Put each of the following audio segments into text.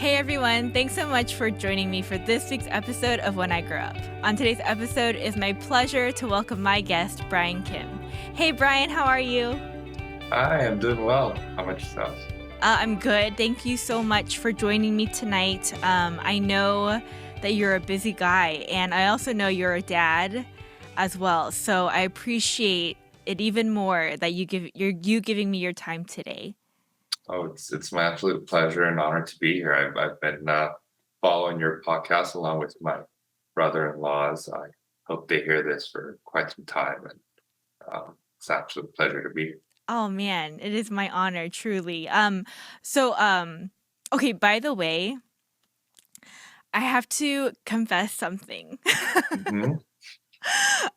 Hey everyone, thanks so much for joining me for this week's episode of When I Grow Up. On today's episode, it's my pleasure to welcome my guest, Brian Kim. Hey Brian, how are you? Hi, I'm doing well. How about yourself? I'm good. Thank you so much for joining me tonight. I know that you're a busy guy, and I also know you're a dad as well. So I appreciate it even more that you giving me your time today. Oh, it's my absolute pleasure and honor to be here. I've been following your podcast along with my brother-in-laws. I hope they hear this for quite some time, and it's an absolute pleasure to be here. Oh man, it is my honor, truly. Okay, by the way, I have to confess something. hmm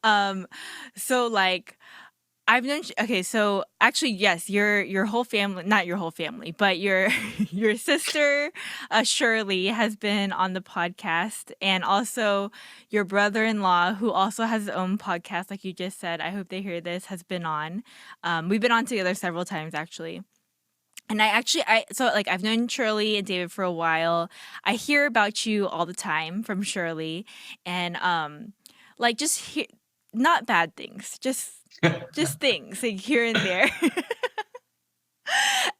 um, so like I've known. Okay, so actually, yes, your whole family, not your whole family, but your your sister, Shirley, has been on the podcast, and also your brother-in-law, who also has his own podcast, like you just said. I hope they hear this. Has been on. We've been on together several times, actually. And I've known Shirley and David for a while. I hear about you all the time from Shirley, and like just hear, not bad things, just things like here and there.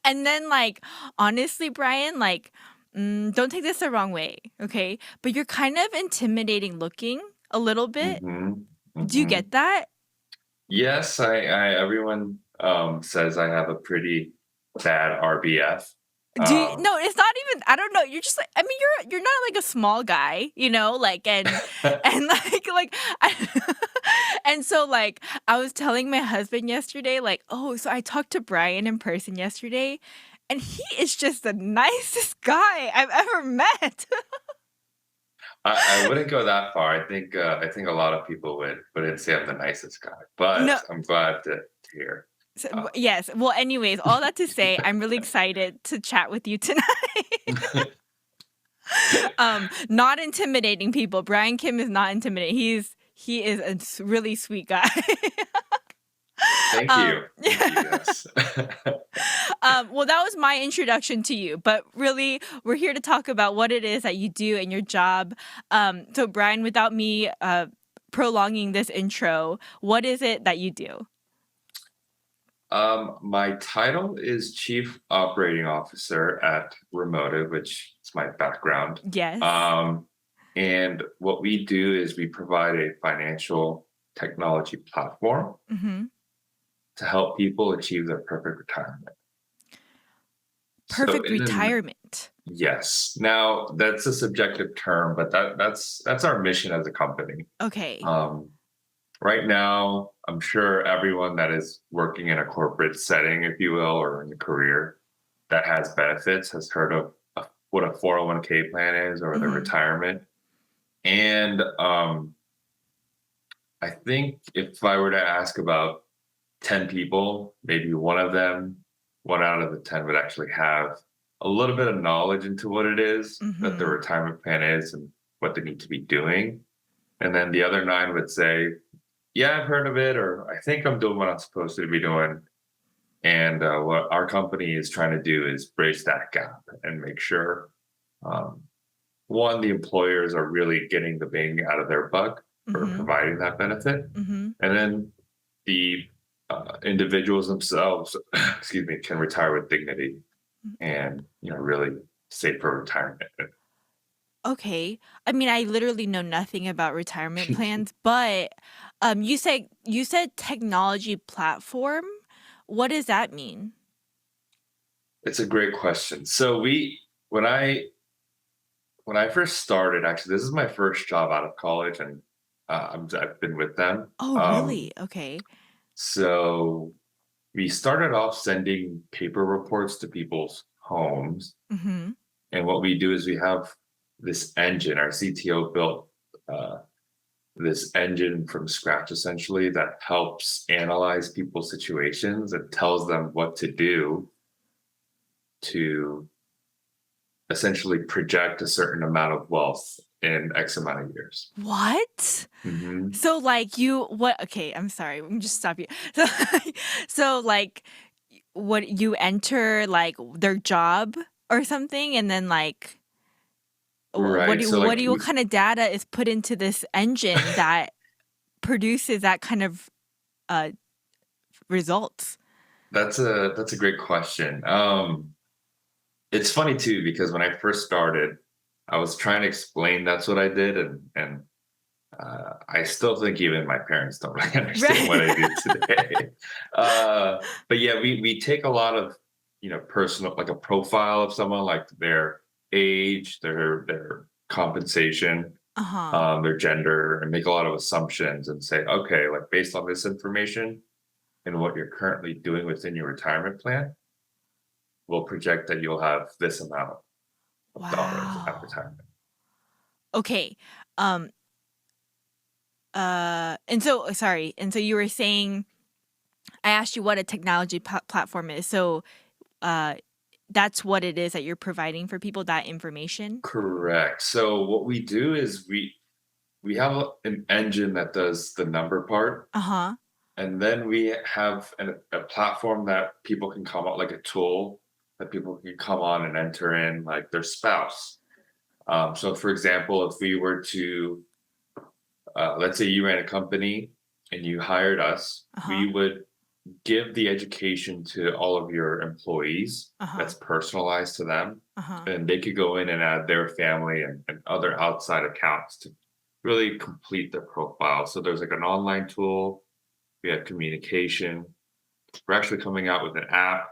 And then like honestly, Brian, like don't take this the wrong way, okay? But you're kind of intimidating looking a little bit. hmm Do you hmm get that? Yes, I everyone says I have a pretty bad RBF. Do you, Um, no, it's not even. I don't know. You're just like. I mean, you're not like a small guy, you know. Like and and so like I was telling my husband yesterday, like, oh, so I talked to Brian in person yesterday, and he is just the nicest guy I've ever met. I wouldn't go that far. I think a lot of people wouldn't say I'm the nicest guy, but No, I'm glad to hear. Uh, yes. Well, anyways, all that to say, I'm really excited to chat with you tonight. Not intimidating people. Brian Kim is not intimidating. He is a really sweet guy. Thank um, you. Thank you. Yes. well, that was my introduction to you, but really, we're here to talk about what it is that you do in your job. So, Brian, without me prolonging this intro, what is it that you do? My title is Chief Operating Officer at Remotiv, which is my background. Yes. Um, and what we do is we provide a financial technology platform hmm to help people achieve their perfect retirement. So Perfect in the retirement. yes, now that's a subjective term, but that's our mission as a company. Okay. Um, Right now, I'm sure everyone that is working in a corporate setting, if you will, or in a career that has benefits has heard of what a 401k plan is or the hmm retirement. And I think if I were to ask about 10 people, maybe one out of the 10 would actually have a little bit of knowledge into what it is that the hmm retirement plan is and what they need to be doing. And then the other nine would say, yeah, I've heard of it, or I think I'm doing what I'm supposed to be doing. And what our company is trying to do is bridge that gap and make sure, um, one, the employers are really getting the bang out of their buck for hmm providing that benefit, hmm and then the individuals themselves, excuse me, can retire with dignity and really save for retirement. Okay. I mean, I literally know nothing about retirement plans, but you said technology platform. What does that mean? It's a great question. So when I when I first started, actually, this is my first job out of college, and I've been with them. Oh, really? Okay. So we started off sending paper reports to people's homes, Mhm. and what we do is we have this engine. Our CTO built uh, this engine from scratch, essentially, that helps analyze people's situations and tells them what to do to essentially project a certain amount of wealth in X amount of years. What? hmm So like you what okay, I'm sorry. Let me just stop you. So, so like what you enter like their job or something and then like Right. So what kind of data is put into this engine that produces that kind of uh results? that's a great question. It's funny too because when I first started, I was trying to explain that's what I did, and I still think even my parents don't really understand what I Right. do today. But yeah, we take a lot of personal, like a profile of someone, like their age, their compensation, Uh-huh. their gender, and make a lot of assumptions and say, okay, like based on this information and what you're currently doing within your retirement plan, we'll project that you'll have this amount of dollars at Wow. retirement. Okay. Um, and so sorry. And so you were saying I asked you what a technology platform is. So, uh, that's what it is that you're providing for people, that information? Correct. So what we do is we have an engine that does the number part, Uh-huh. and then we have a platform that people can come on, like a tool that people can come on and enter in, like their spouse. So, for example, if we were to, let's say you ran a company and you hired us, Uh-huh. we would give the education to all of your employees Uh-huh. that's personalized to them. Uh-huh. And they could go in and add their family and other outside accounts to really complete their profile. So there's like an online tool, we have communication. We're actually coming out with an app,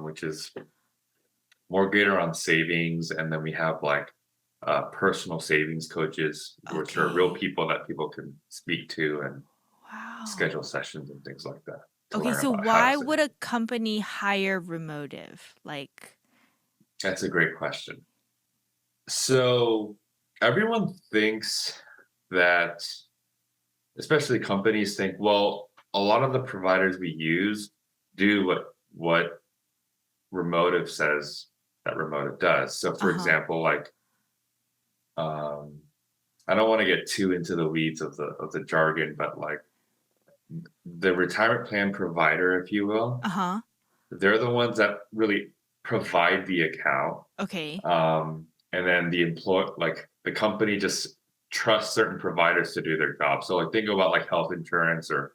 which is more geared on savings. And then we have like personal savings coaches, which are real Okay. people that people can speak to and Wow. schedule sessions and things like that to Okay, learn so about how to why save. would a company hire Remotive? Like, That's a great question. So everyone thinks that, especially companies think, well, a lot of the providers we use do what Remotive says that Remotive does. So, for uh-huh. example, like um, I don't want to get too into the weeds of the jargon, but like the retirement plan provider, if you will, Uh-huh. they're the ones that really provide the account. Okay. And then like the company just trusts certain providers to do their job. So like think about like health insurance or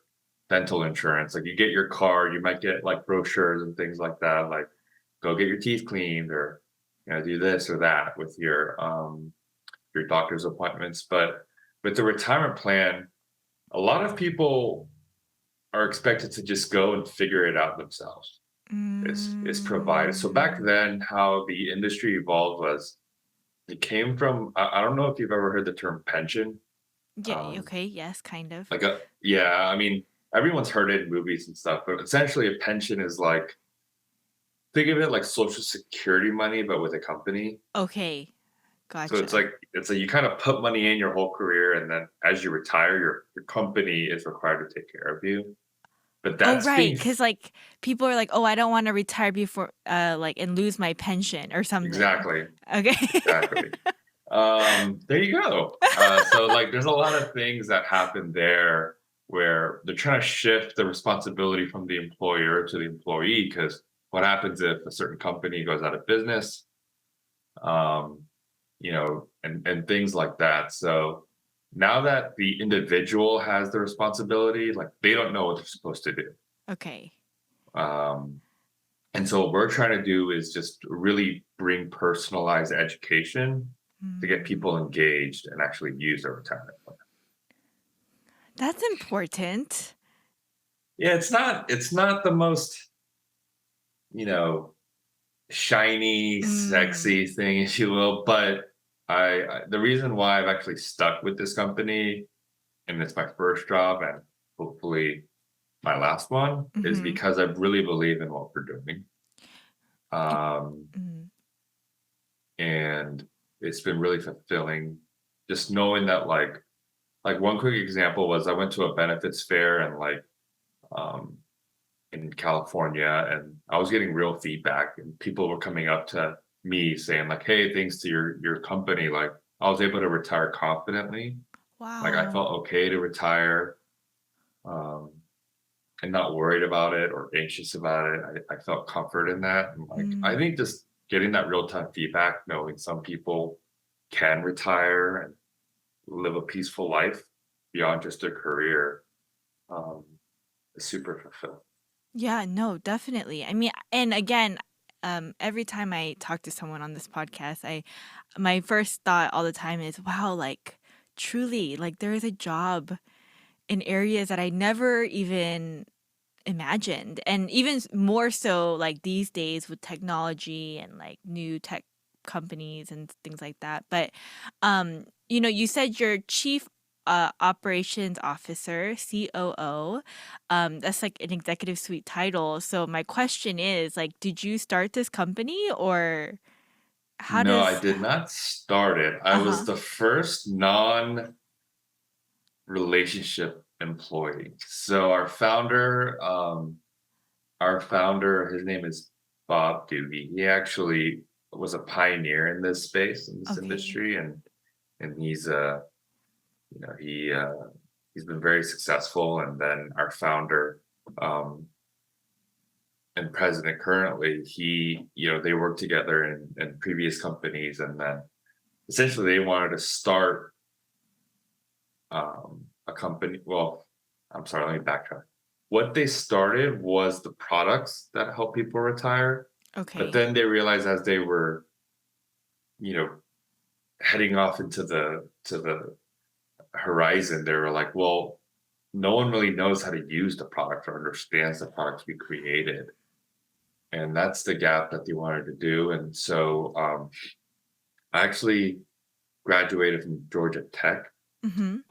dental insurance. Like you get your card, you might get like brochures and things like that. Like go get your teeth cleaned or do this or that with your doctor's appointments. But with the retirement plan, a lot of people are expected to just go and figure it out themselves. Is provided. So back Mm, then, how the industry evolved was it came from I don't know if you've ever heard the term pension. yeah, Um, okay, yes, kind of. like a yeah, I mean everyone's heard it in movies and stuff, but essentially a pension is like think of it like social security money, but with a company. Okay, So it's gotcha. like you kind of put money in your whole career, and then as you retire, your company is required to take care of you. But Oh, that's right, being because like, people are like, "Oh, I don't wanna retire before like, and lose my pension or something." exactly Okay. exactly. There you go. So like there's a lot of things that happen there where they're trying to shift the responsibility from the employer to the employee because what happens if a certain company goes out of business? Um, and things like that. So now that the individual has the responsibility, like they don't know what they're supposed to do. Okay. Um, and so what we're trying to do is just really bring personalized education to get Mm, people engaged and actually use their retirement plan. that's important. Yeah, it's not the most, you know, shiny, Mm, sexy thing, if you will, but I the reason why I've actually stuck with this company and it's my first job and hopefully my last one is mhm. because I really believe in what we're doing. It Um, mm, and it's been really fulfilling just knowing that like one quick example was I went to a benefits fair and like um in California and I was getting real feedback and people were coming up to me saying like, hey, thanks to your company, like I was able to retire confidently. Like I wow. felt okay to retire um and not worried about it or anxious about it. I felt comfort in that. And like I Mm, think just getting that real time feedback, knowing some people can retire and live a peaceful life beyond just their career um, is super fulfilling. Yeah, no, definitely. I mean, and again, every time I talk to someone on this podcast, my first thought all the time is, wow, like truly, like there is a job in areas that I never even imagined. And even more so like these days with technology and like new tech companies and things like that. But you said you're chief operations officer, COO. That's like an executive suite title. So my question is like, did you start this company or how No, I does did not start it. I was uh-huh. the first relationship employee. So our founder, his name is Bob Doogie. He actually was a pioneer in this space, in this Okay. industry, and you know, he's been very successful. And then our founder um, and president currently, they worked together in previous companies, and then essentially they wanted to start a company. Well, I'm sorry, let me backtrack. What they started was the products that help people retire, but Okay. then they realized as they were, you know, heading off into the horizon, they were like, well, no one really knows how to use the product or understands the products we created, and that's the gap that they wanted to do. And so I actually graduated from Georgia Tech Mhm.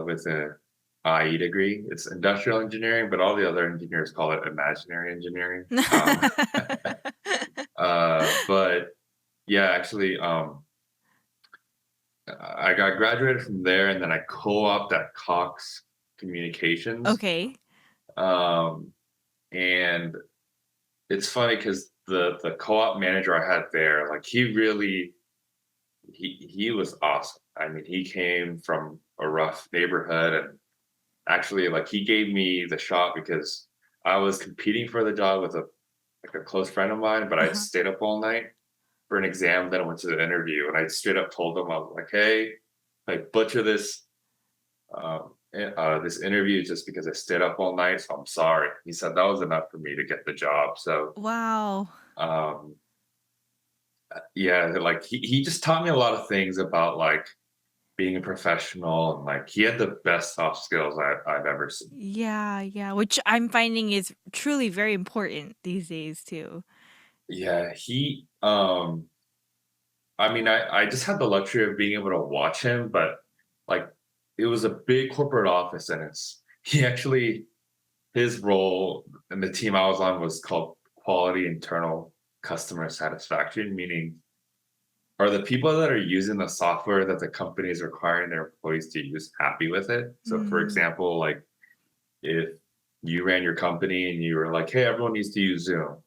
with a IE degree. It's industrial engineering, but all the other engineers call it imaginary engineering. But yeah, actually, I got graduated from there, and then I co-opted at Cox Communications. Okay. Um, and it's funny because the co-op manager I had there, like he was awesome. I mean, he came from a rough neighborhood, and actually, like, he gave me the shot because I was competing for the job with a close friend of mine, but I Uh-huh. stayed up all night for an exam. Then I went to the interview, and I straight up told him, I was like, "Hey, like, butcher this interview just because I stayed up all night. So I'm sorry." He said that was enough for me to get the job. So Wow. um, yeah, like he just taught me a lot of things about like being a professional, and like he had the best soft skills I've ever seen. Yeah, yeah, which I'm finding is truly very important these days too. Yeah, I mean, I just had the luxury of being able to watch him, but like it was a big corporate office, and he actually, his role and the team I was on was called quality internal customer satisfaction, meaning are the people that are using the software that the company is requiring their employees to use happy with it? So for Mm. example, like if you ran your company and you were like, hey, everyone needs to use Zoom,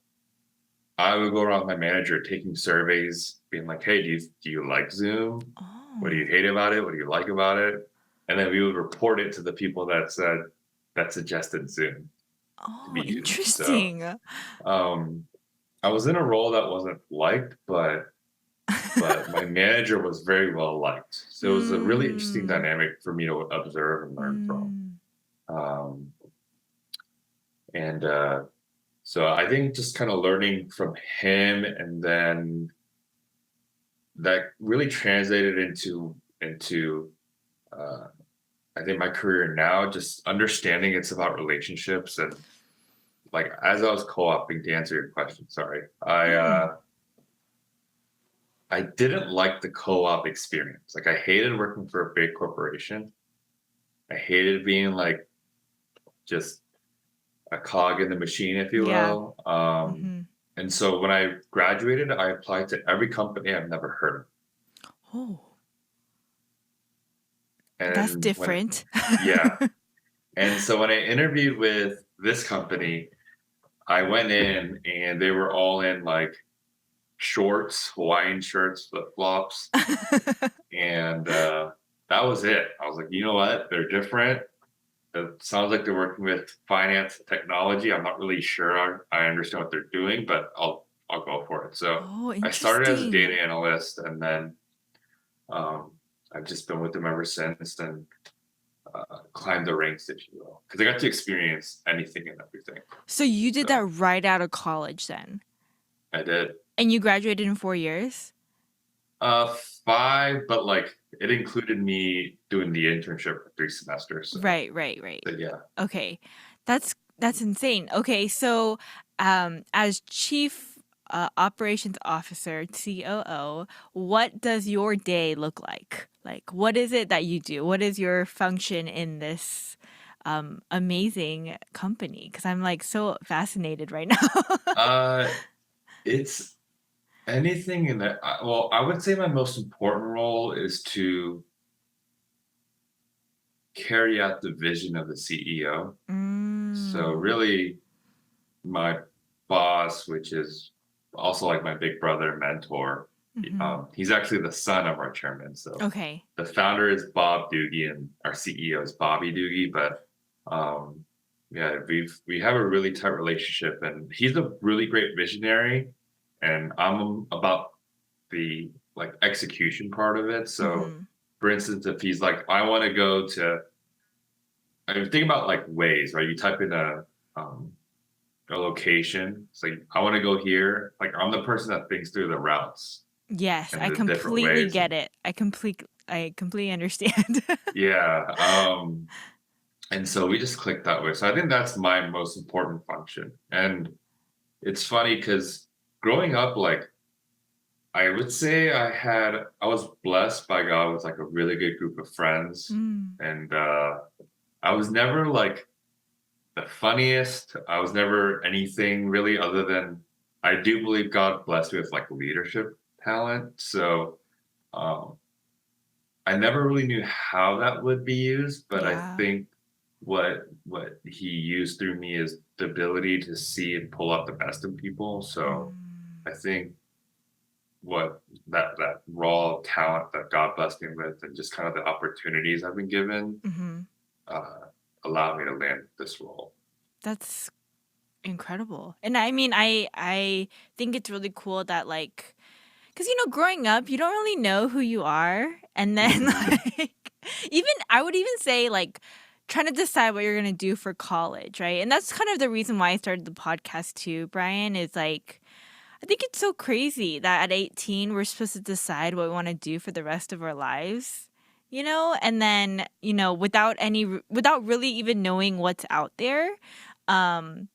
I would go around with my manager taking surveys, being like, "Hey, do you like Zoom? What do you Oh. hate about it? What do you like about it?" And then we would report it to the people that suggested Zoom to be Oh, used. So interesting. um, I was in a role that wasn't liked, but my manager was very well liked. So it was a really interesting Mm. dynamic for me to observe and learn from. Mm. Um, and so I think just kind of learning from him, and then that really translated into uh, I think my career now, just understanding it's about relationships. And like as I was co-oping, to answer your question, sorry, Mm. I didn't like the co-op experience. Like I hated working for a big corporation. I hated being like just a cog in the machine, if you Yeah. will. Mhm. And so when I graduated, I applied to every company I've never heard of. Oh, that's And when different. Yeah. And so when I interviewed with this company, I went in and they were all in like shorts, Hawaiian shirts, flip flops, and that was it. I was like, you know what? They're different. It sounds like they're working with finance and technology. I'm not really sure I understand what they're doing, but I'll go for it. So Oh, I started as a interesting. data analyst, and then Um, I've just been with them ever since, and climbed the ranks, if you will, because I got to experience anything and everything. So you did that So right out of college then? I did. And you graduated in 4 years? Uh, 5, but like it included me doing the internship for 3 semesters. So, Right, right, right. but yeah. Okay. That's insane. Okay, so as chief operations officer, COO, what does your day look like? Like what is it that you do? What is your function in this amazing company? Cuz I'm like so fascinated right now. Uh, it's anything in that. Well, I would say my most important role is to carry out the vision of the CEO. So Mm. really, my boss, which is also like my big brother mentor, Mhm. he's actually the son of our chairman. So Okay. the founder is Bob Doogie, and our CEO is Bobby Doogie. But um, yeah, we have a really tight relationship, and he's a really great visionary, and I'm about the like execution part of it. So, Mhm. for instance, if he's like, I want to go to, I mean, think about like ways, right? You type in a location. It's like I want to go here. Like I'm the person that thinks through the routes Yes, and I the different completely ways. get it. I completely understand. Yeah. And so we just click that way. So I think that's my most important function. And it's funny because growing up, like I would say I was blessed by God with like a really good group of friends. Mm. And I was never like the funniest. I was never anything really other than I do believe God blessed me with like leadership talent. So um, I never really knew how that would be used, but I Yeah. think what he used through me is the ability to see and pull out the best in people. So Mm. I think what that raw talent that God blessed me with, and just kind of the opportunities I've been given, Mhm. uh, allowed me to land this role. That's incredible. And I mean, I think it's really cool that like cuz growing up, you don't really know who you are and then Hmm. like even I would even say like trying to decide what you're going to do for college, right? And that's kind of the reason why I started the podcast too, Brian, is like I think it's so crazy that at 18 we're supposed to decide what we want to do for the rest of our lives. And then, without really even knowing what's out there. Um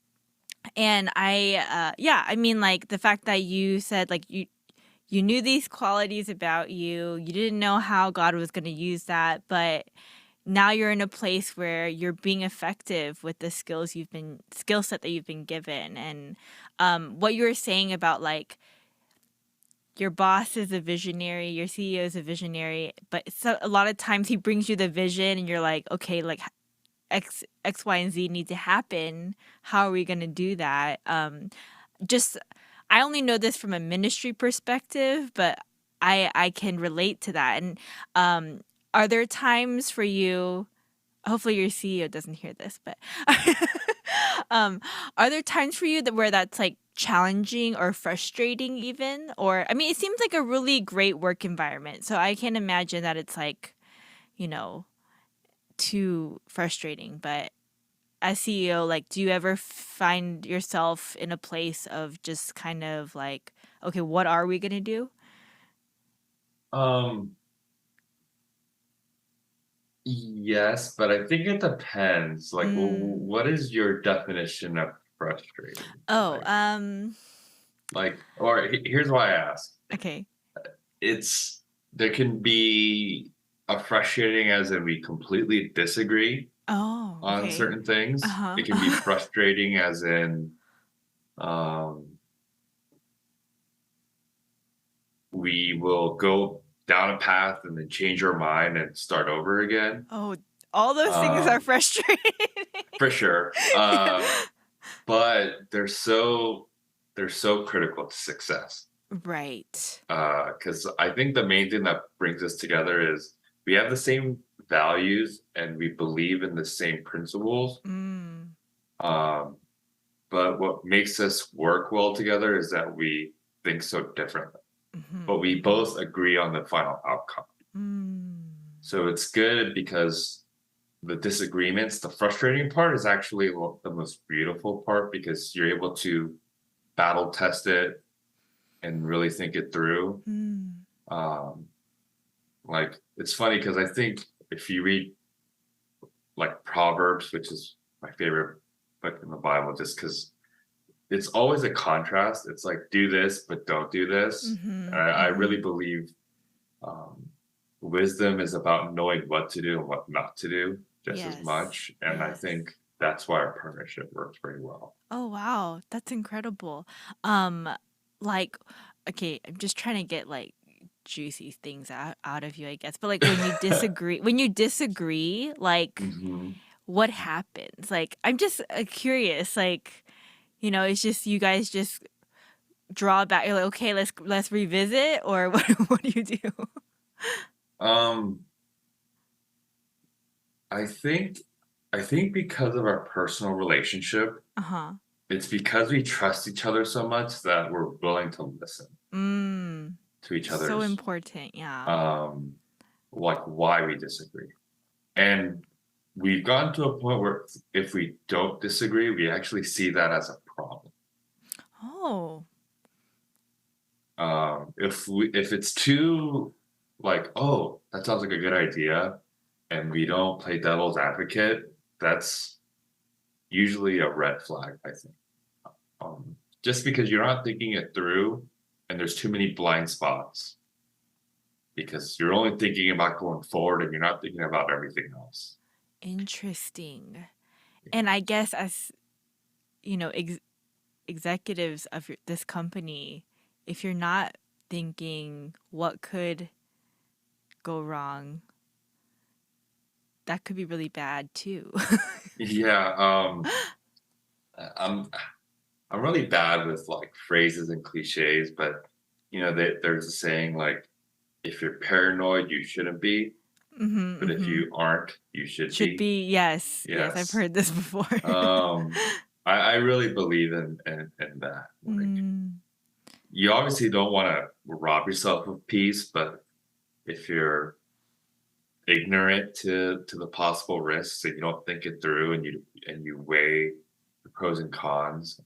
and yeah, I mean like the fact that you said like you knew these qualities about you. You didn't know how God was going to use that, but now you're in a place where you're being effective with the skill set that you've been given. And what you were saying about like your boss is a visionary, your CEO is a visionary, but so a lot of times he brings you the vision and you're like, okay, like X, Y, and Z need to happen. How are we gonna do that? Just I only know this from a ministry perspective, but I can relate to that. And um, are there times for you? Hopefully, your CEO doesn't hear this, but um, are there times for you where that's like challenging or frustrating, even? Or I mean, it seems like a really great work environment, so I can't imagine that it's like you know too frustrating. But as CEO, like, do you ever find yourself in a place of just kind of like, okay, what are we gonna do? Um, yes, but I think it depends. Like, Mm. what is your definition of frustrating? Oh, Or here's why I ask. okay. It's there can be a frustrating as in we completely disagree Oh, on okay. certain things. It can be Uh-huh. frustrating as in um, we will go down a path and then change our mind and start over again. Oh, all those things are Um, frustrating. for sure. But they're so critical to success. Right. Because I think the main thing that brings us together is we have the same values and we believe in the same principles. Mm. Um, but what makes us work well together is that we think so differently, Mhm, but we mhm. both agree on the final outcome. Mm. So it's good because the disagreements, the frustrating part is actually the most beautiful part because you're able to battle test it and really think it through. Mm. Um, like it's funny because I think if you read like Proverbs, which is my favorite book in the Bible, just because it's always a contrast. It's like do this, but don't do this. And Mhm. I really Mhm. believe um, wisdom is about knowing what to do and what not to do just as Yes. much. And I Yes. think that's why our partnership works very well. Oh, wow. That's incredible. Um, like, okay, I'm just trying to get like juicy things out of you, I guess. But like when you disagree, like hmm what happens? Like, I'm just curious, like, it's just you guys just draw back. You're like, okay, let's revisit, or what do you do? Um, I think I think because of our personal relationship, Uh-huh. it's because we trust each other so much that we're willing to listen Mm. to each So other's important, yeah. um like why we disagree. And we've gotten to a point where if we don't disagree, we actually see that as a problem. Oh. If it's too like, oh, that sounds like a good idea, and we don't play devil's advocate, that's usually a red flag, I think. Just because you're not thinking it through, and there's too many blind spots because you're only thinking about going forward and you're not thinking about everything else. Interesting. And Yeah. I guess as, you know, ex- executives of this company, if you're not thinking what could go wrong, that could be really bad too. Yeah, I'm I'm really bad with like phrases and cliches, but there's a saying like if you're paranoid, you shouldn't be, Mhm, but if mhm. you aren't, you should Should be. be, yes, yes, I've Yes. heard this before. Um, I really believe in that. Like Mm, you obviously don't want to rob yourself of peace, but if you're ignorant to the possible risks and you don't think it through and you weigh the pros and cons,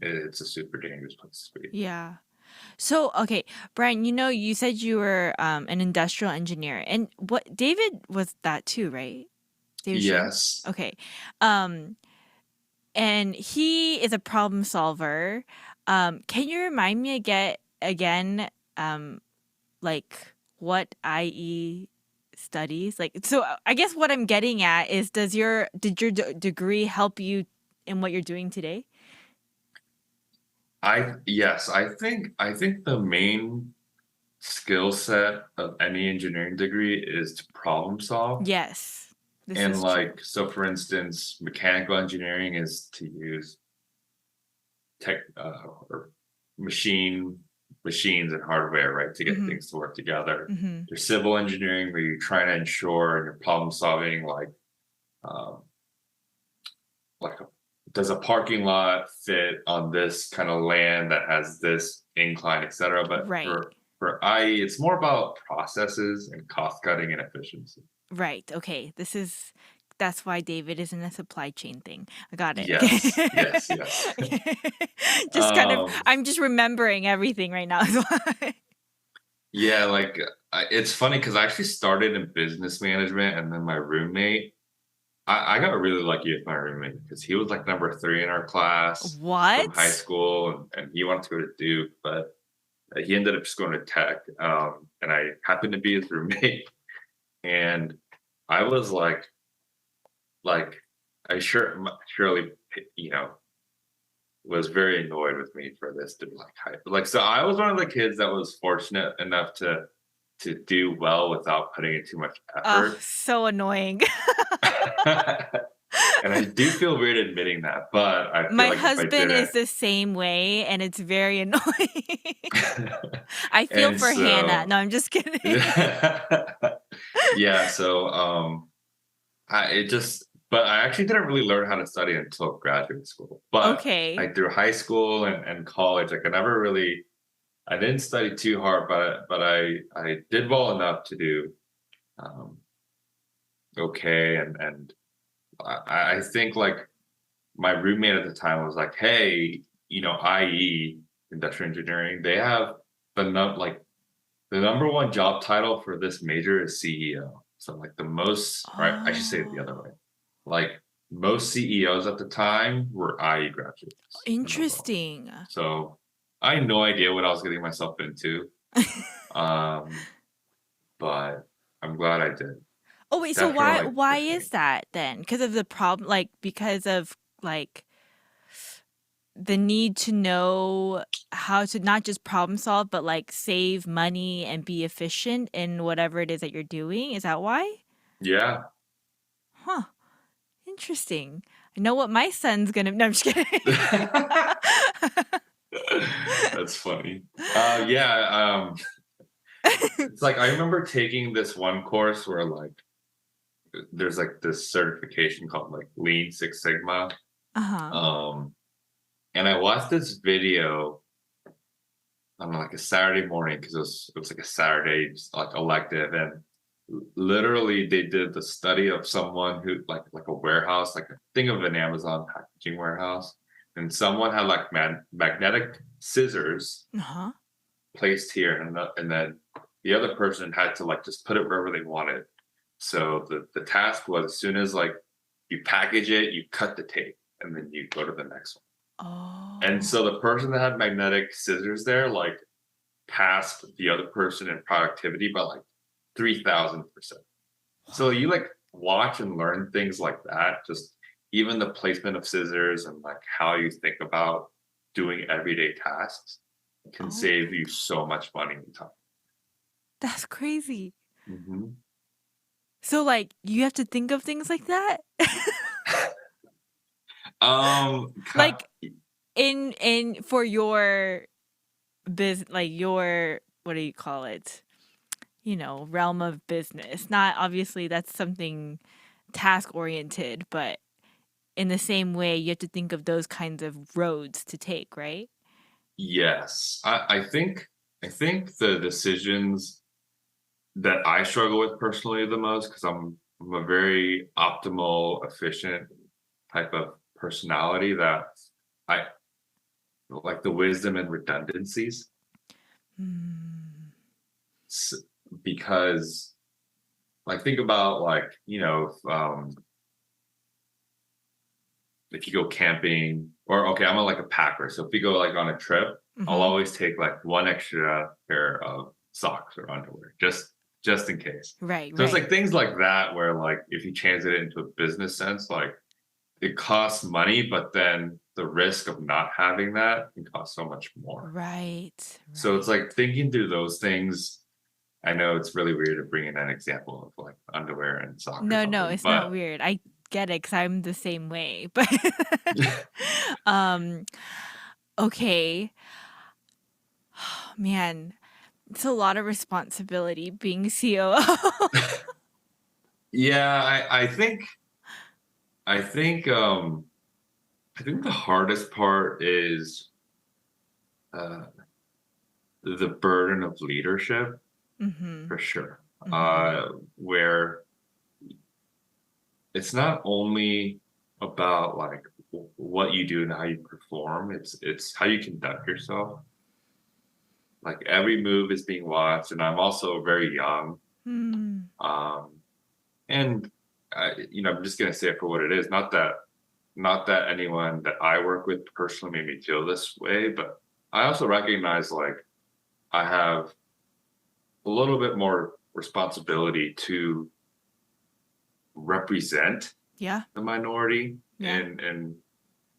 it's a super dangerous place to be. yeah. So, okay, Brian, you said you were an industrial engineer, and what David was that too, right? David Sher? Yes, Okay. Um, and he is a problem solver. Can you remind me again, um, like what IE studies? Like, so I guess what I'm getting at is, did your degree help you in what you're doing today? I think the main skill set of any engineering degree is to problem solve. Yes, this And is true. like so for instance, mechanical engineering is to use tech or machines and hardware, right, to get Mm-hmm. things to work together. Mm-hmm. There's civil engineering where you're trying to ensure and you're problem solving um, like does a parking lot fit on this kind of land that has this incline, etc. But Right. for IE, it's more about processes and cost cutting and efficiency. Right. Okay. That's why David is in a supply chain thing. I got it. Yes, Okay. yes, yes. Okay. Just kind of, um, I'm just remembering everything right now. Is why. yeah, like it's funny because I actually started in business management, and then my roommate, I got really lucky with my roommate because he was like number three in our class from high What? school, and he wanted to go to Duke, but he ended up just going to tech, and I happened to be his roommate, and I was like I surely you know was very annoyed with me for this to like hype. Like so I was one of the kids that was fortunate enough to do well without putting in too much Oh, effort. so annoying. And I do feel weird admitting that, but I feel My like if I husband is didn't the same way, and it's very annoying. I feel and for Hannah. so No, I'm just kidding. yeah, so but I actually didn't really learn how to study until graduate school. But Okay. like through high school and college, like I never really I didn't study too hard, but I did well enough to do um, okay, and I think like my roommate at the time was like, "Hey, IE industrial engineering, they have like the number one job title for this major is CEO. So like the most, right? I should say it the other Oh, way. Like most CEOs at the time were IE graduates, the number one. interesting. So I had no idea what I was getting myself into. Um, but I'm glad I did. Oh, wait, so Definitely like why pushed me. is that then? Because of the problem, like, because of, like, the need to know how to not just problem solve, but, like, save money and be efficient in whatever it is that you're doing? Is that why? Yeah. Huh, interesting. I know what my son's gonna no, I'm just kidding. That's funny. Yeah, it's like I remember taking this one course where like there's like this certification called like Lean Six Sigma. Uh-huh. Um, and I watched this video on like a Saturday morning because it was like a Saturday like elective, and literally they did the study of someone who like a warehouse, like a thing of an Amazon packaging warehouse, and someone had like magnetic scissors Uh-huh. placed here, and then the other person had to like just put it wherever they wanted. So the task was as soon as like you package it, you cut the tape, and then you go to the next one. And Oh. so the person that had magnetic scissors there like passed the other person in productivity by like 3,000%. So you like watch and learn things like that. Just even the placement of scissors and like how you think about doing everyday tasks can Oh save my you god. so much money and time. That's crazy. Mhm. So, like, you have to think of things like that? Like, in for your like, your what do you call it? Realm of business. Not obviously that's something task oriented, but in the same way, you have to think of those kinds of roads to take, right? Yes, I think the decisions that I struggle with personally the most because I'm a very optimal, efficient type of personality that I like the wisdom and redundancies Hmm. s- because like think about like if you go camping or okay, I'm like a packer. So if we go like on a trip, I'll Mhm. always take like one extra pair of socks or underwear just in case. Right, So it's right. like things like that where like if you translate it into a business sense, like it costs money, but then the risk of not having that can cost so much more. Right, So it's right. like thinking through those things. I know it's really weird to bring in an example of like underwear and sock or No, no, something, it's not but weird. I get it because 'cause I'm the same way. But um okay. Man, it's a lot of responsibility being COO. yeah, I think I think the hardest part is uh, the burden of leadership Mhm. for sure. Mhm. Where it's not only about like what you do and how you perform, it's how you conduct yourself. Like every move is being watched, and I'm also very young. Hmm. Um, and I'm just gonna say it for what it is. Not that anyone that I work with personally made me feel this way, but I also recognize like I have a little bit more responsibility to represent Yeah, the minority yeah. and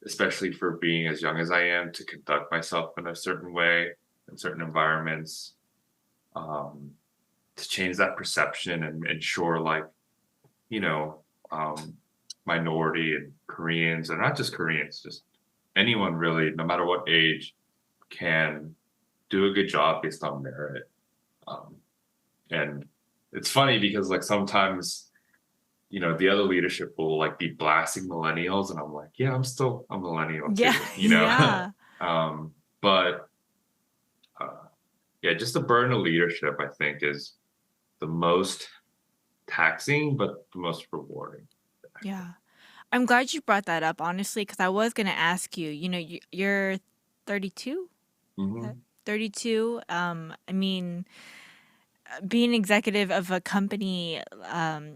especially for being as young as I am to conduct myself in a certain way in certain environments, um, to change that perception and ensure like, you know, um, minority and Koreans, and not just Koreans, just anyone really, no matter what age, can do a good job based on merit. Um, and it's funny because like sometimes, the other leadership will like be blasting millennials, and I'm like, yeah, I'm still a millennial Yeah, too, yeah. but uh, yeah, just the burden of leadership, I think, is the most taxing, but the most rewarding. Yeah. I'm glad you brought that up, honestly, because I was gonna ask you. You're 32. Hmm. 32. I mean, being executive of a company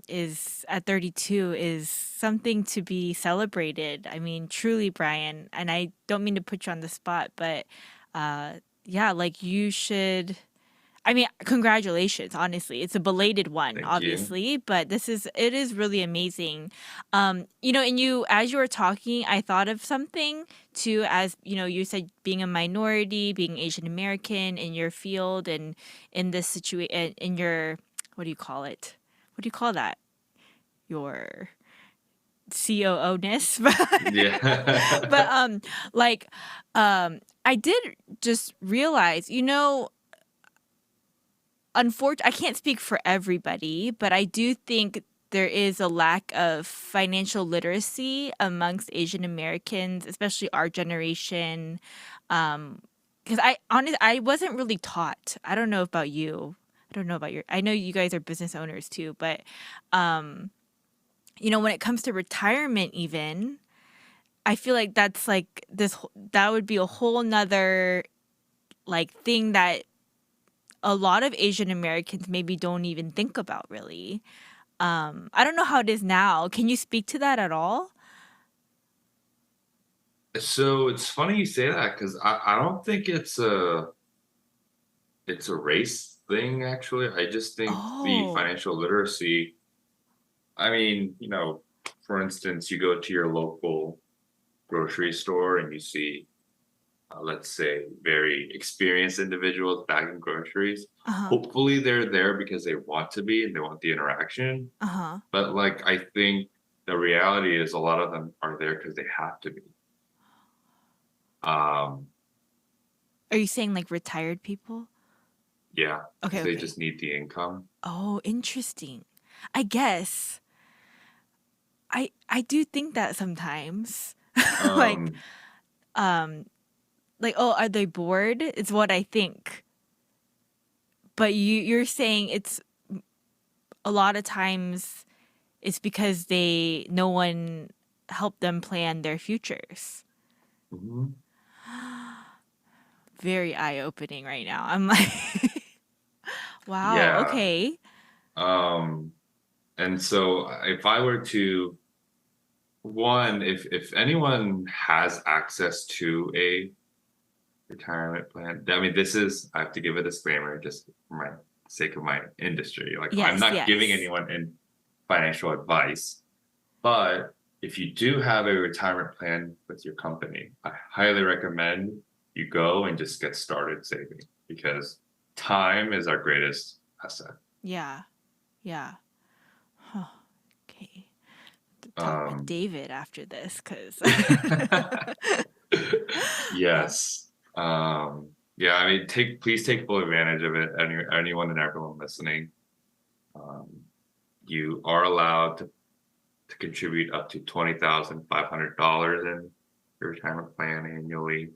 is at 32 is something to be celebrated. I mean, truly, Brian. And I don't mean to put you on the spot, but uh, yeah, like you should. I mean, congratulations, honestly. It's a belated one, Thank you. obviously, but it is really amazing. And as you were talking, I thought of something too, as you said, being a minority, being Asian American in your field and in this situation, in your, what do you call it? What do you call that? Your COO-ness. But Yeah. like I did just realize, unfortunately, I can't speak for everybody, but I do think there is a lack of financial literacy amongst Asian Americans, especially our generation. Because I wasn't really taught. I don't know about you. I don't know about your. I know you guys are business owners too, but when it comes to retirement, even I feel like that's like that would be a whole nother like thing that a lot of Asian Americans maybe don't even think about really. I don't know how it is now. Can you speak to that at all? So it's funny you say that because I don't think it's a race thing actually. I just think the Oh, financial literacy, I mean, for instance, you go to your local grocery store and you see let's say very experienced individuals bagging groceries. uh-huh, Hopefully they're there because they want to be and they want the interaction. uh-huh. But like I think the reality is a lot of them are there because they have to be. Um, Are you saying like retired people? yeah, Okay, because they okay. just need the income. Oh, interesting. I guess I do think that sometimes. like Um, um oh, are they bored? It's what I think. But you're saying it's a lot of times it's because no one helped them plan their futures. mhm. Very eye-opening right now. I'm like, wow, Yeah. okay. Um, and so if I were to one, if anyone has access to a retirement plan. I mean, I have to give a disclaimer just for my sake of my industry. Like, I'm Yes, not giving yes. anyone in financial advice, but if you do have a retirement plan with your company, I highly recommend you go and just get started saving because time is our greatest asset. Yeah, yeah. Huh. Okay. Talk with Um, David after this because yes. Yeah, I mean, please take full advantage of it. Anyone and everyone listening. Um, you are allowed to contribute up to $20,500 in your retirement plan annually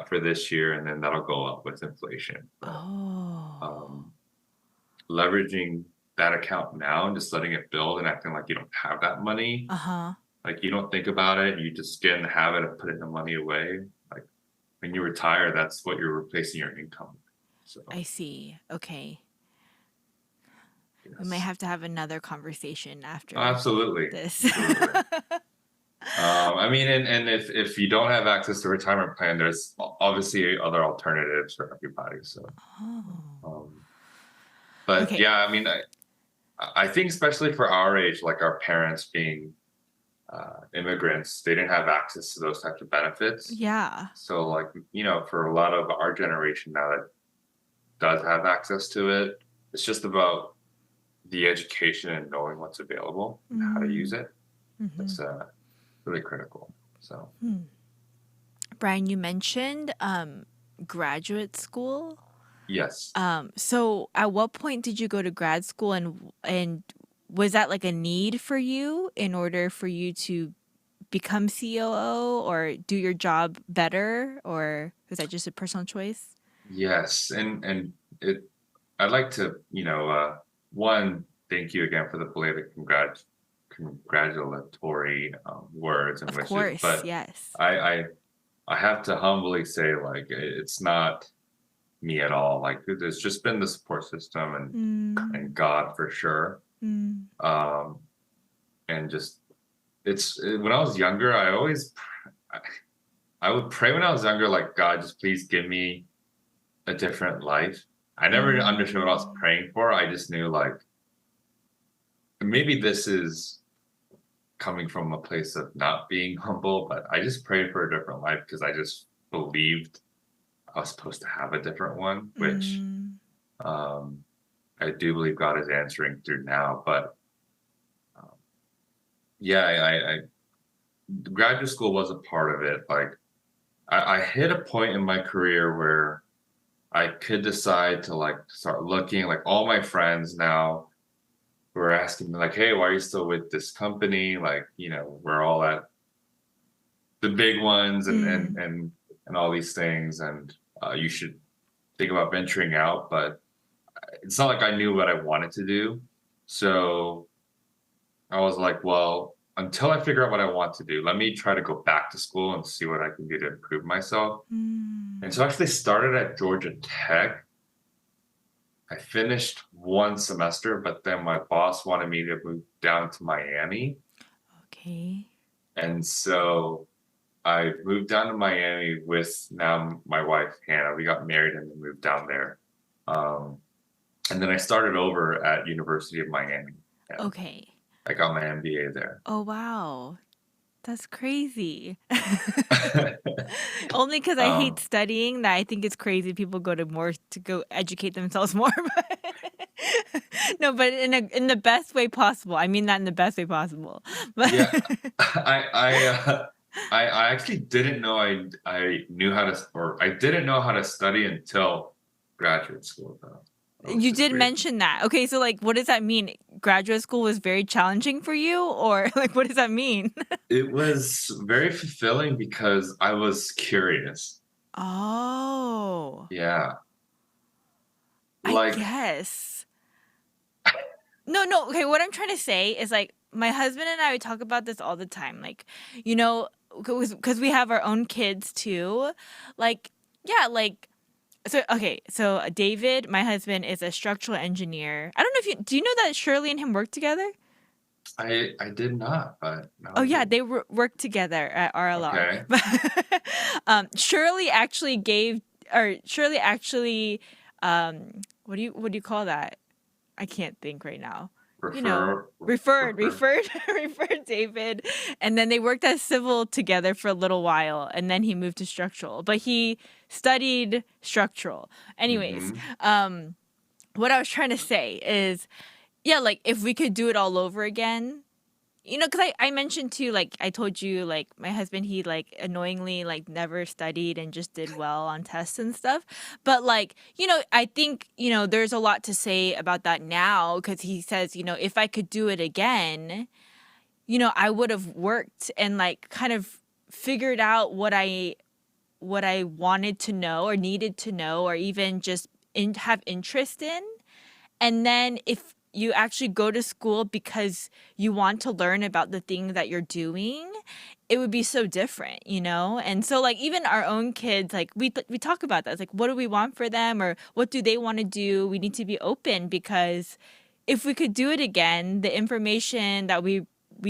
for this year, and then that'll go up with inflation. But oh. um, leveraging that account now and just letting it build and acting like you don't have that money, Uh-huh. like you don't think about it, you just get in the habit of putting the money away. Like when you retire, that's what you're replacing your income with. So I see. Okay. We might yes, have to have another conversation after absolutely, this. absolutely. I mean, and if you don't have access to retirement plan, there's obviously other alternatives for everybody. So, Oh. um, but Okay. yeah, I mean, I think especially for our age, like our parents being immigrants, they didn't have access to those types of benefits. Yeah. So, like for a lot of our generation now that does have access to it, it's just about the education and knowing what's available and how to use Mm. it. Mm-hmm. That's really critical. So, Hmm. Brian, you mentioned graduate school. yes. So at what point did you go to grad school and was that like a need for you in order for you to become COO or do your job better or was that just a personal choice? Yes, and it I'd like to, one, thank you again for the belated congratulatory words and Of wishes, course, but yes. I, I I have to humbly say, like, it's not me at all. Like, there's just been the support system and Mm, God for sure. mm, Um, and just when I was younger, I, I would pray when I was younger, like, God, just please give me a different life. I never understood what I was mm, praying for. I just knew, like, maybe this is coming from a place of not being humble, but I just prayed for a different life because I just believed I was supposed to have a different one, which mm. um, I do believe God is answering through now. But um, yeah, graduate school was a part of it. Like, I hit a point in my career where I could decide to, like, start looking. Like, all my friends now were asking me, like, "Hey, why are you still with this company? Like, we're all at the big ones Mm, and all these things, and you should think about venturing out." But it's not like I knew what I wanted to do. So I was like, well, until I figure out what I want to do, let me try to go back to school and see what I can do to improve myself. And so mm. I actually started at Georgia Tech. I finished one semester, but then my boss wanted me to move down to Miami. Okay. And so I moved down to Miami with now my wife, Hannah. We got married and then moved down there. Um, and then I started over at University of Miami. Yeah, Okay. I got my MBA there. Oh, wow. That's crazy. Only because I hate um, studying that I think it's crazy people go to go educate themselves more. No, but in the best way possible. I mean that in the best way possible. But yeah, I actually didn't know I knew how to, or I didn't know how to study until graduate school though, which you is did weird. mention that. Okay, so like what does that mean? Graduate school was very challenging for you or like what does that mean? It was very fulfilling because I was curious. Oh, Yeah, I like guess. No, no. Okay, what I'm trying to say is like my husband and I we talk about this all the time. Like, you know, because we have our own kids too. Like, yeah, like so. Okay, so David, my husband, is a structural engineer. I don't know if you do you know that Shirley and him work together? I did not, but now Oh I yeah, do. they work together at RLR. Okay. Shirley actually Shirley actually, what do you call that? I can't think right now. You know, Refer, refer. referred, referred David, and then they worked as civil together for a little while, and then he moved to structural. But he studied structural. Anyways, Mm-hmm. what I was trying to say is, yeah, like if we could do it all over again, because I mentioned too, like I told you, like my husband, he like annoyingly like never studied and just did well on tests and stuff. But like, I think, there's a lot to say about that now because he says, if I could do it again, I would have worked and like kind of figured out what I wanted to know or needed to know or even just have interest in. And then if you actually go to school because you want to learn about the thing that you're doing, it would be so different. And so like even our own kids, like we talk about that. It's like what do we want for them or what do they want to do? We need to be open because if we could do it again, the information that we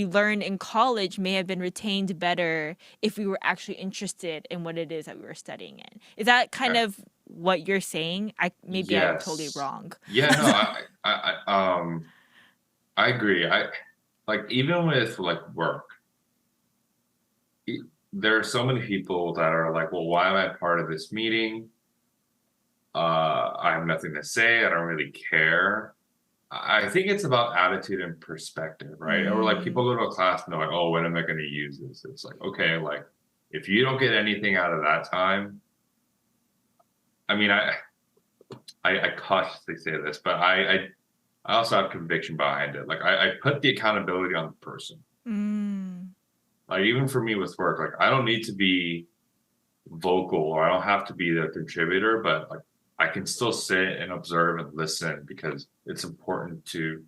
learned in college may have been retained better if we were actually interested in what it is that we were studying in. Is that kind of what you're saying? Maybe I'm totally Yes. wrong. Yeah, no, I agree. I like, even with like work, e- there are so many people that are like, well, why am I part of this meeting? I have nothing to say. I don't really care. I think it's about attitude and perspective, right? Or like people Mm, go to a class and they're like, oh, when am I going to use this? It's like, okay, like if you don't get anything out of that time, I mean, I cautiously say this, but I also have conviction behind it. Like I put the accountability on the person. mm, Like even for me with work, like I don't need to be vocal or I don't have to be the contributor, but like I can still sit and observe and listen because it's important to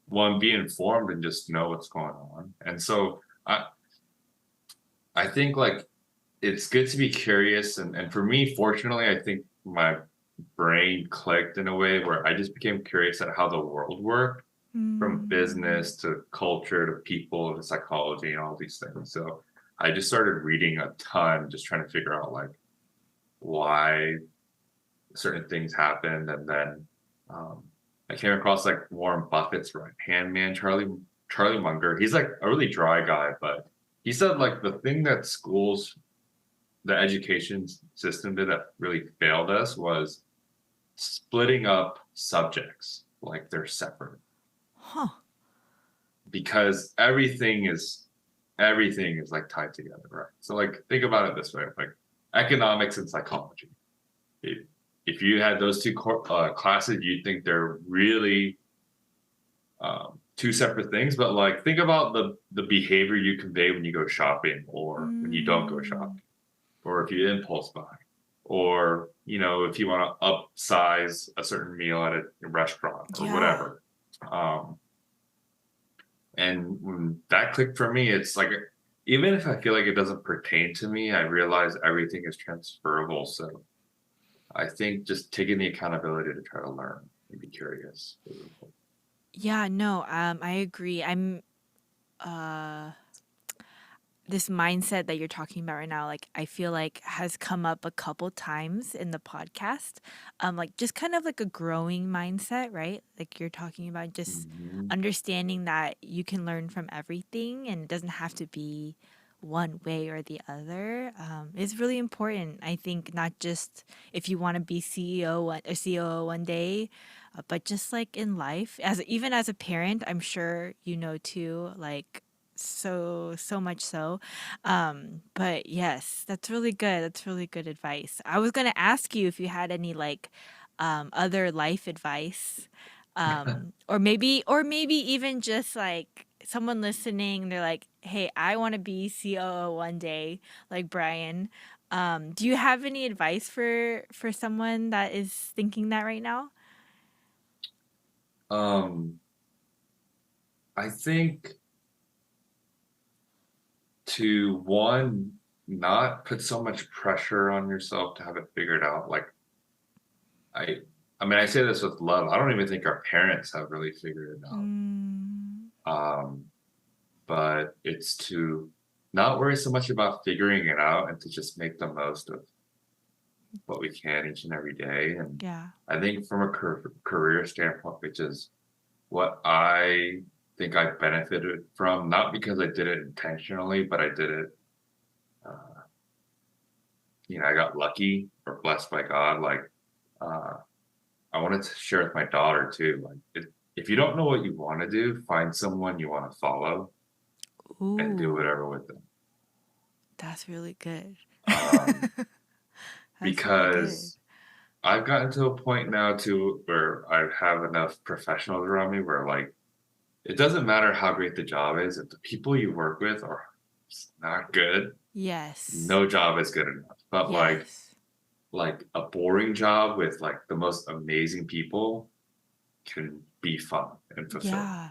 one be informed and just know what's going on. And so I think like it's good to be curious and for me, fortunately, I think my brain clicked in a way where I just became curious at how the world worked from Mm. business to culture to people to psychology and all these things. So I just started reading a ton, just trying to figure out like why certain things happened. And then um, I came across like Warren Buffett's right hand man, Charlie Munger. He's like a really dry guy, but he said like the thing that schools, the education system did that really failed us was splitting up subjects like they're separate Huh. because everything is like tied together, right? So like think about it this way, like economics and psychology. If, if you had those two classes, you'd think they're really two separate things. But like think about the behavior you convey when you go shopping or when you don't go Mm. shopping, or if you impulse buy, or if you want to upsize a certain meal at a restaurant or Yeah. whatever. Um, And when that clicked for me, it's like even if I feel like it doesn't pertain to me, I realize everything is transferable. So I think just taking the accountability to try to learn and be curious is important. Yeah, no, I agree. Uh this mindset that you're talking about right now, like I feel like has come up a couple times in the podcast. Like just kind of like a growing mindset, right? Like you're talking about just Mhm. understanding that you can learn from everything and it doesn't have to be one way or the other. Is really important. I think not just if you want to be or COO one day, but just like in life, as even as a parent, I'm sure you know too, like so much so. But yes, that's really good. That's really good advice. I was gonna ask you if you had any like other life advice. Or maybe even just like someone listening, they're like, "Hey, I want to be COO one day, like Brian." Do you have any advice for someone that is thinking that right now? Um, I think to one, not put so much pressure on yourself to have it figured out. Like I, I mean, I say this with love. I don't even think our parents have really figured it out. Mm, Um, but it's to not worry so much about figuring it out and to just make the most of what we can each and every day. And yeah. I think from a career standpoint, which is what I think I benefited from, not because I did it intentionally, but I did it, uh, I got lucky or blessed by God. Like, uh, I wanted to share with my daughter too. Like, if you don't know what you want to do, find someone you want to follow and do Ooh, whatever with them. that's really good. Um, That's really good. because I've gotten to a point now too where I have enough professionals around me where like it doesn't matter how great the job is if the people you work with are not good, Yes. no job is good enough. But Yes. like a boring job with like the most amazing people can be fun and fulfilling. Yeah.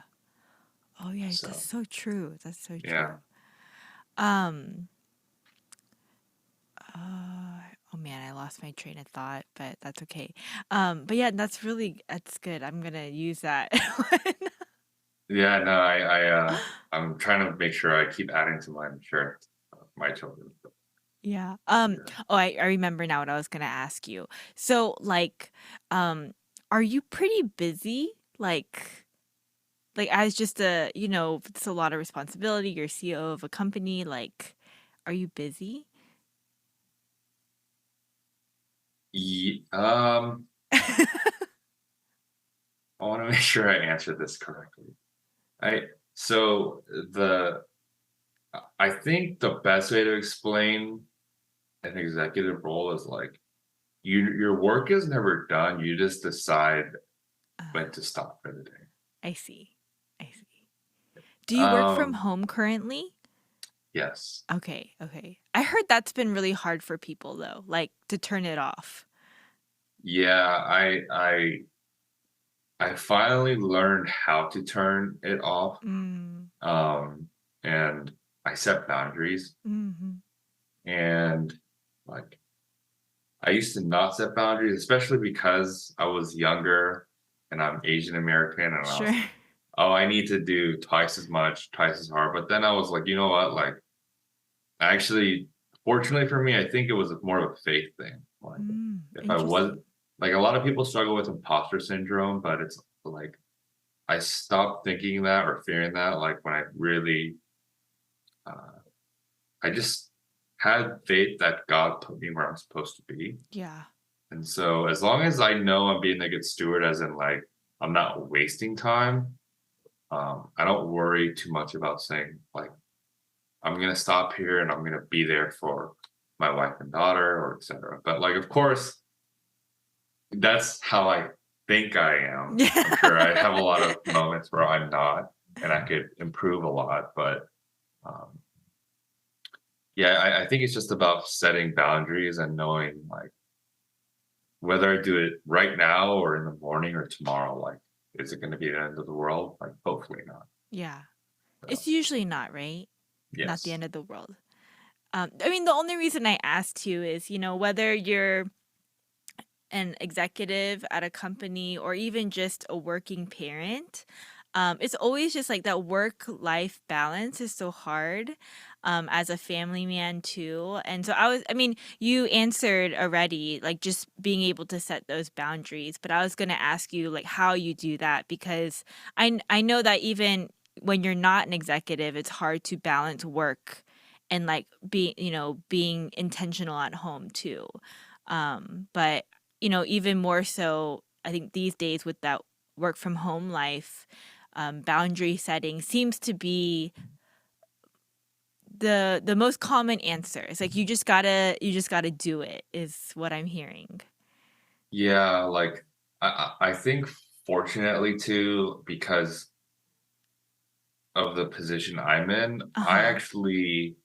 Oh yeah, that's So so true. That's so yeah. true. Um, uh, oh man, I lost my train of thought, but that's okay. But yeah, that's good. I'm gonna use that. Yeah, no, I'm trying to make sure I keep adding to my insurance, my children. Yeah. Yeah. Oh, I remember now what I was gonna ask you. So like, um, are you pretty busy? Like as just it's a lot of responsibility. You're CEO of a company. Like, are you busy? Ye- I want to make sure I answered this correctly. I so the I think the best way to explain an executive role is like your work is never done. You just decide Uh, when to stop for the day. I see. I see. Do you work from Um, home currently? yes. Okay, okay. I heard that's been really hard for people though, like to turn it off. Yeah, I finally learned how to turn it off. Mm. Um, and I set boundaries, Mhm. and like I used to not set boundaries, especially because I was younger and I'm Asian American, and I Sure. was like, oh, I need to do twice as much, twice as hard. But then I was like, you know what? Like, actually, fortunately for me, I think it was more of a faith thing. Like, if I was Interesting. like a lot of people struggle with imposter syndrome, but it's like I stopped thinking that or fearing that. Like when I really, uh, I just had faith that God put me where I'm supposed to be. Yeah. And so as long as I know I'm being a good steward, as in like I'm not wasting time, I don't worry too much about saying like I'm gonna stop here and I'm gonna be there for my wife and daughter or etc. But like of course that's how I think I am. I'm sure I have a lot of moments where I'm not and I could improve a lot, but um, yeah, I think it's just about setting boundaries and knowing like whether I do it right now or in the morning or tomorrow, like, is it going to be the end of the world? Like, hopefully not. Yeah. So, It's usually not, right? Not the yes. end of the world. I mean, the only reason I asked you is, whether you're an executive at a company or even just a working parent, it's always just like that work life balance is so hard as a family man too. And so I mean, you answered already, like just being able to set those boundaries, but I was going to ask you like how you do that because I know that even when you're not an executive, it's hard to balance work and like being intentional at home too. But even more so, I think these days with that work from home life, boundary setting seems to be the most common answer. It's like you just gotta do it is what I'm hearing. Yeah, like, I think fortunately too, because of the position I'm in, Uh I huh. actually,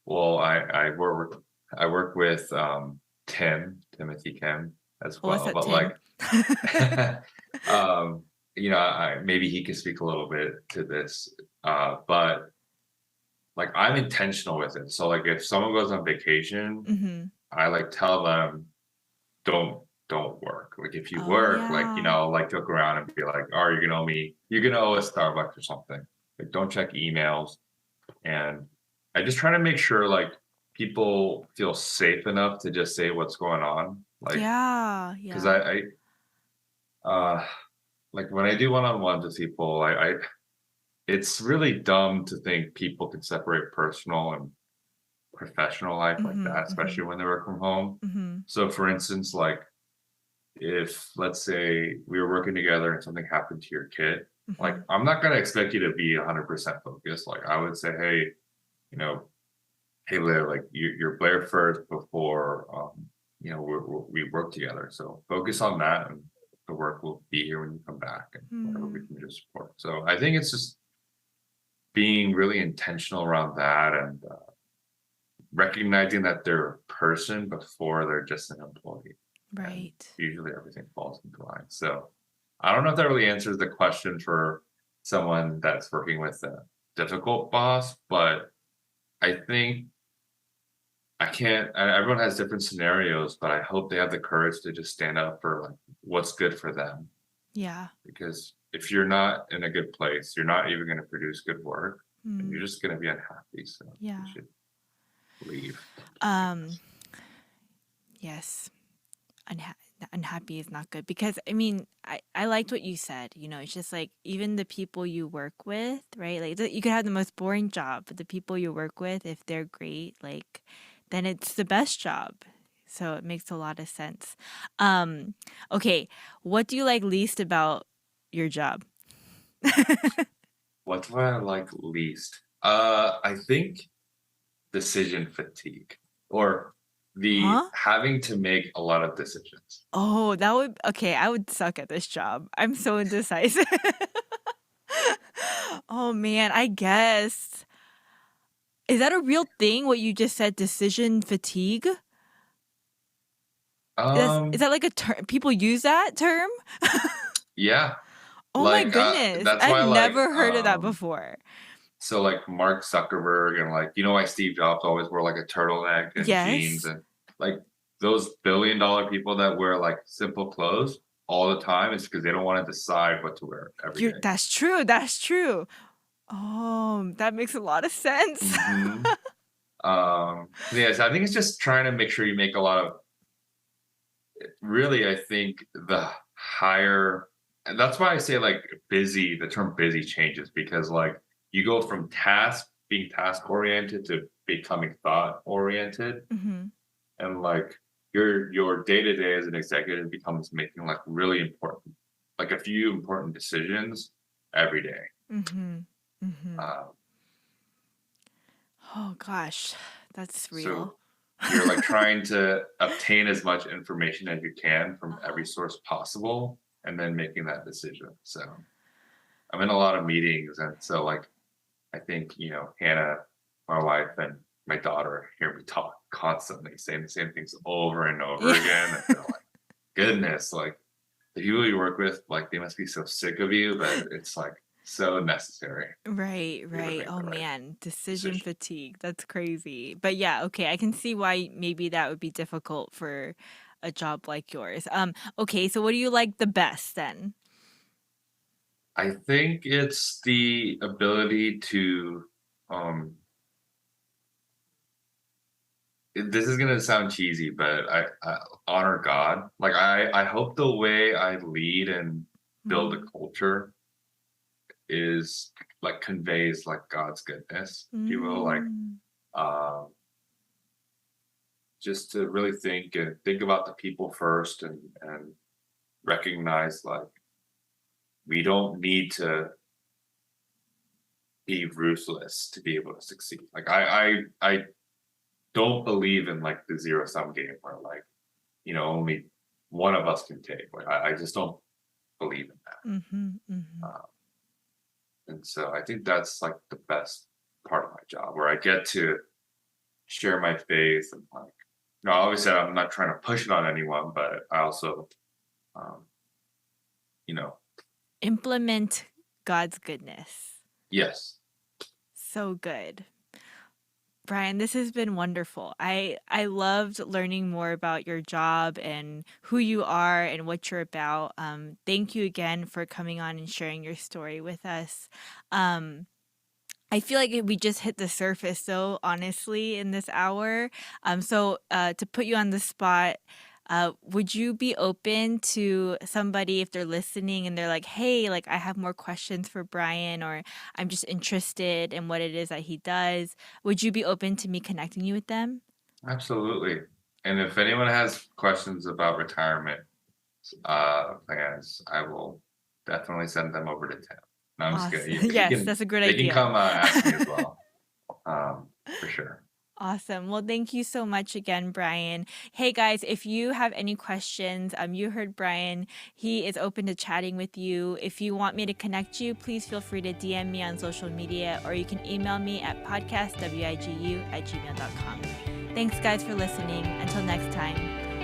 well, I work with Timothy Kim as What's well, up, but Tim? like, um, maybe he can speak a little bit to this, but like I'm intentional with it. So like if someone goes on vacation, Mm-hmm. I like tell them don't work. Like if you Oh work, like yeah. like joke around and be like, oh, you're gonna owe us Starbucks or something. Like don't check emails. And I just try to make sure like people feel safe enough to just say what's going on. Like Yeah. because Yeah. uh like when I do one-on-ones with people, I it's really dumb to think people can separate personal and professional life like Mm-hmm. that, Mm-hmm. especially when they work from home. Mm-hmm. So, for instance, like if let's say we were working together and something happened to your kid, like Mm-hmm. I'm not going to expect you to be 100% focused. Like I would say, hey, you know, hey, Blair, like you're Blair first before, we work together. So focus on that, and the work will be here when you come back, and whatever we Mm. can do to support. So I think it's just being really intentional around that and recognizing that they're a person before they're just an employee. And Right. usually everything falls into line. So I don't know if that really answers the question for someone that's working with a difficult boss, but I think I can't, and everyone has different scenarios, but I hope they have the courage to just stand up for like what's good for them. Yeah. Because if you're not in a good place, you're not even going to produce good work and you're Mm. just going to be unhappy. So you Yeah. should leave. Um. Yes. unha- Unhappy is not good because I mean I liked what you said, it's just like even the people you work with, right? Like you could have the most boring job, but the people you work with, if they're great, like then it's the best job. So it makes a lot of sense. um okay, what do you like least about your job? What do I like least? I think decision fatigue or the Huh? having to make a lot of decisions. Oh, that would okay, I would suck at this job. I'm so indecisive. Oh man, I guess. Is that a real thing, what you just said, decision fatigue? Is Um, that like a term people use that term? yeah, Oh my like, goodness. that's I've why, like, never heard of that before. so, like, Mark Zuckerberg and, like, why Steve Jobs always wore, like, a turtleneck and jeans Yes. and, like, those billion-dollar people that wear, like, simple clothes all the time is because they don't wanna decide what to wear every You're day. that's true, that's true. Oh, that makes a lot of sense. Mhm. Yes, I think it's just trying to make sure you make a lot of really, I think the higher and that's why I say, like, busy the term busy changes because, like, you go from being task-oriented to becoming thought-oriented, Mhm, and, like, your day-to-day as an executive becomes making, like, really important like, a few important decisions every day. mhm, mhm. Um, Oh gosh, that's real. so you're, like, trying to obtain as much information as you can from every Uh-huh. source possible and then making that decision, so I'm in a lot of meetings, and so, like, I think, Hannah, my wife, and my daughter hear me talk constantly, saying the same things over and over Yeah. again, and they're like, "Goodness, like, the people you work with, like, they must be so sick of you," but it's, like, so necessary Right, for you to right. make Oh the right man, decision decision. fatigue. That's crazy. But yeah, okay, I can see why maybe that would be difficult for a job like yours. Okay, so what do you like the best then? I think it's the ability to, um this is gonna sound cheesy, but I honor God. Like, I hope the way I lead and build a Mm. culture is like conveys like God's goodness, if you will, like Mm. um, just to really think about the people first and recognize like we don't need to be ruthless to be able to succeed. Like I don't believe in like the zero sum game where like only one of us can take. Like I just don't believe in that. Mhm, mhm. And so I think that's like the best part of my job where I get to share my faith and like no, obviously I'm not trying to push it on anyone, but I also um, you know, Implement God's goodness. yes. So good. Brian, this has been wonderful. I loved learning more about your job and who you are and what you're about. Thank you again for coming on and sharing your story with us. Um, I feel like we just hit the surface, though, honestly, in this hour. To put you on the spot, would you be open to somebody if they're listening and they're like, "Hey, like I have more questions for Brian, or I'm just interested in what it is that he does." Would you be open to me connecting you with them? Absolutely. And if anyone has questions about retirement plans, I will definitely send them over to Tim. No, I'm just kidding. Awesome. He Yes, can that's a good they can idea. come ask me as well. For sure. Awesome. Well, thank you so much again, Brian. Hey guys, if you have any questions, you heard Brian. He is open to chatting with you. If you want me to connect you, please feel free to DM me on social media or you can email me at podcastwigu@gmail.com. Thanks guys for listening. Until next time.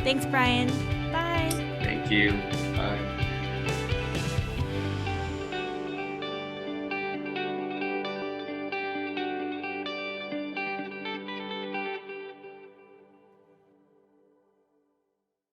Thanks, Brian. Bye. Thank you.